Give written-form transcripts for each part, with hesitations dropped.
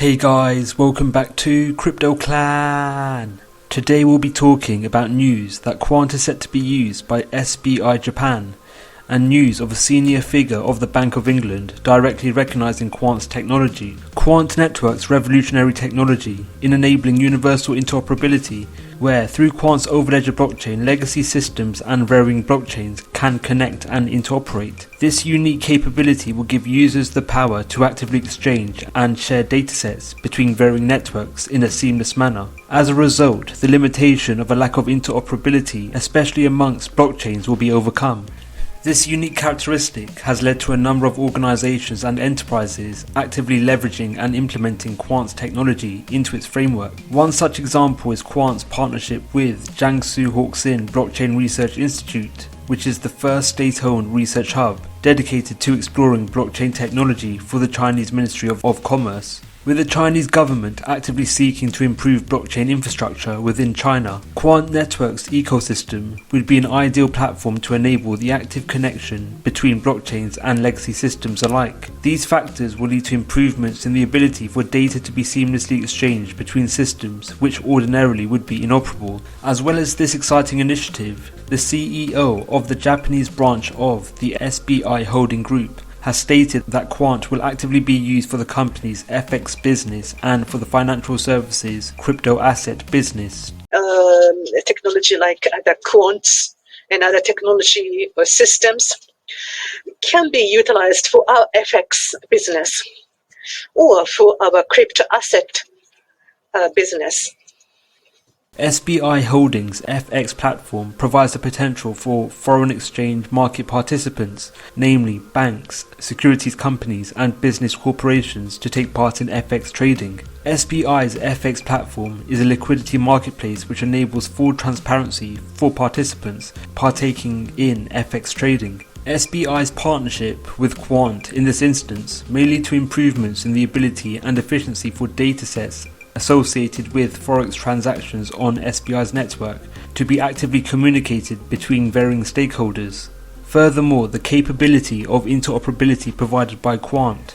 Hey guys, welcome back to Crypto Clan. Today we'll be talking about news that Quant is set to be used by SBI Japan, and news of a senior figure of the Bank of England directly recognising Quant's technology. Quant Network's revolutionary technology in enabling universal interoperability, where through Quant's overledger blockchain, legacy systems and varying blockchains can connect and interoperate. This unique capability will give users the power to actively exchange and share datasets between varying networks in a seamless manner. As a result, the limitation of a lack of interoperability, especially amongst blockchains, will be overcome. This unique characteristic has led to a number of organizations and enterprises actively leveraging and implementing Quant's technology into its framework. One such example is Quant's partnership with Jiangsu Hoxin Blockchain Research Institute, which is the first state-owned research hub dedicated to exploring blockchain technology for the Chinese Ministry of Commerce. With the Chinese government actively seeking to improve blockchain infrastructure within China, Quant Network's ecosystem would be an ideal platform to enable the active connection between blockchains and legacy systems alike. These factors will lead to improvements in the ability for data to be seamlessly exchanged between systems which ordinarily would be inoperable. As well as this exciting initiative, the CEO of the Japanese branch of the SBI Holding Group has stated that Quant will actively be used for the company's FX business and for the financial services crypto asset business. Technology like the Quants and other technology or systems can be utilized for our FX business or for our crypto asset business. SBI Holdings' FX platform provides the potential for foreign exchange market participants, namely banks, securities companies and business corporations, to take part in FX trading. SBI's FX platform is a liquidity marketplace which enables full transparency for participants partaking in FX trading. SBI's partnership with Quant in this instance may lead to improvements in the ability and efficiency for datasets associated with forex transactions on SBI's network to be actively communicated between varying stakeholders. Furthermore, the capability of interoperability provided by Quant,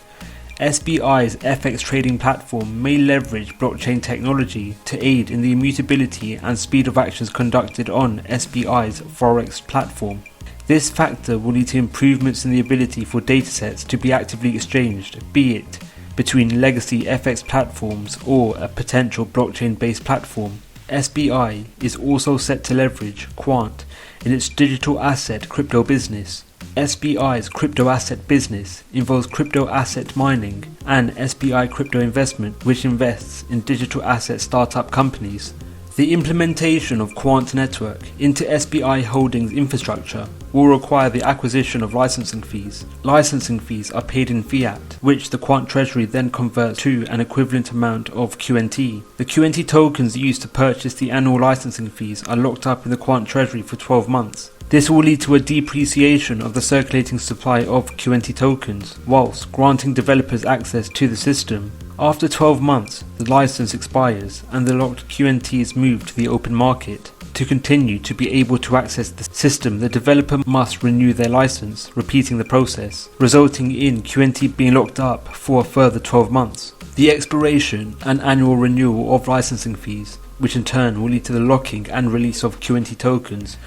SBI's FX trading platform may leverage blockchain technology to aid in the immutability and speed of actions conducted on SBI's forex platform. This factor will lead to improvements in the ability for datasets to be actively exchanged, be it between legacy FX platforms or a potential blockchain-based platform. SBI is also set to leverage Quant in its digital asset crypto business. SBI's crypto asset business involves crypto asset mining and SBI Crypto Investment, which invests in digital asset startup companies. The implementation of Quant Network into SBI Holdings infrastructure will require the acquisition of licensing fees. Licensing fees are paid in fiat, which the Quant treasury then converts to an equivalent amount of QNT. The QNT tokens used to purchase the annual licensing fees are locked up in the Quant treasury for 12 months. This will lead to a depreciation of the circulating supply of QNT tokens, whilst granting developers access to the system. After 12 months, the license expires and the locked QNT is moved to the open market. To continue to be able to access the system, the developer must renew their license, repeating the process, resulting in QNT being locked up for a further 12 months. The expiration and annual renewal of licensing fees, which in turn will lead to the locking and release of QNT tokens,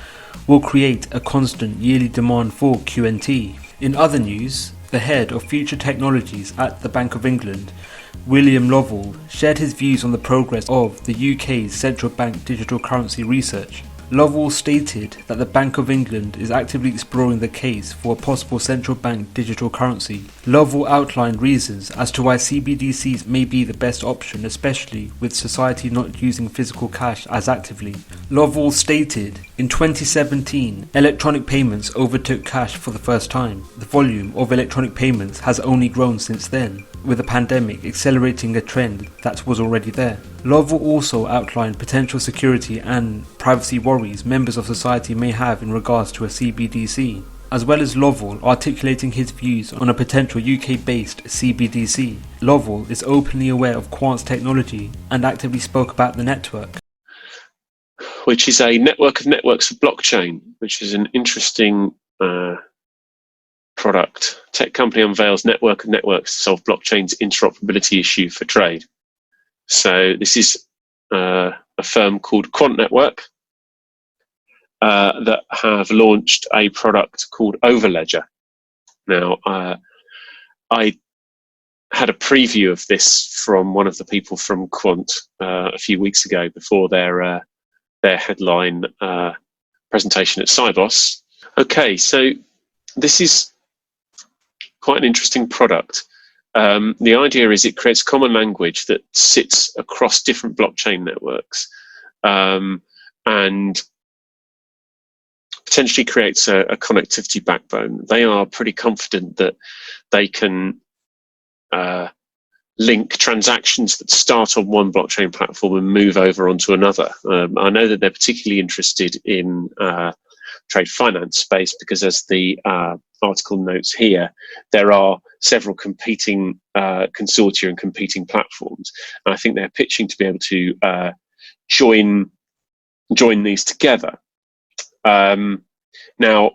will create a constant yearly demand for QNT. In other news, the head of future technologies at the Bank of England, William Lovell, shared his views on the progress of the UK's central bank digital currency research. Lovell stated that the Bank of England is actively exploring the case for a possible central bank digital currency. Lovell outlined reasons as to why CBDCs may be the best option, especially with society not using physical cash as actively. Lovell stated, in 2017, electronic payments overtook cash for the first time. The volume of electronic payments has only grown since then, with the pandemic accelerating a trend that was already there. Lovell also outlined potential security and privacy worries members of society may have in regards to a CBDC, as well as Lovell articulating his views on a potential UK-based CBDC. Lovell is openly aware of Quant's technology and actively spoke about the network, which is a network of networks of blockchain, which is an interesting product. Tech company unveils network of networks to solve blockchain's interoperability issue for trade. So this is a firm called Quant Network that have launched a product called Overledger. Now, I had a preview of this from one of the people from Quant a few weeks ago before their headline presentation at Cybos. Okay, so this is quite an interesting product. The idea is it creates common language that sits across different blockchain networks and potentially creates a connectivity backbone. They are pretty confident that they can link transactions that start on one blockchain platform and move over onto another. I know that they're particularly interested in trade finance space because, as the article notes here, there are several competing consortia and competing platforms. And I think they're pitching to be able to join these together. Now,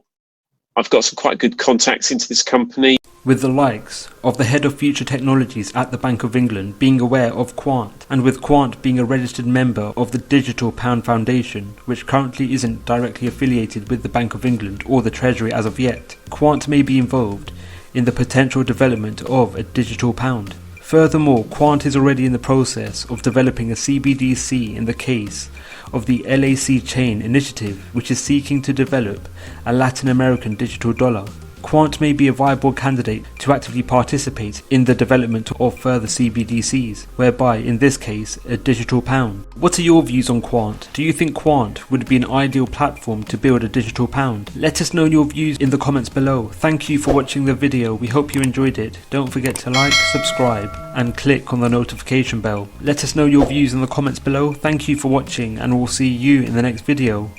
I've got some quite good contacts into this company, with the likes of the head of future technologies at the Bank of England being aware of Quant, and with Quant being a registered member of the Digital Pound Foundation, which currently isn't directly affiliated with the Bank of England or the Treasury as of yet. Quant may be involved in the potential development of a digital pound. Furthermore, Quant is already in the process of developing a CBDC in the case of the LAC Chain initiative, which is seeking to develop a Latin American digital dollar. Quant may be a viable candidate to actively participate in the development of further CBDCs, whereby, in this case, a digital pound. What are your views on Quant? Do you think Quant would be an ideal platform to build a digital pound? Let us know your views in the comments below. Thank you for watching the video. We hope you enjoyed it. Don't forget to like, subscribe, and click on the notification bell. Let us know your views in the comments below. Thank you for watching, and we'll see you in the next video.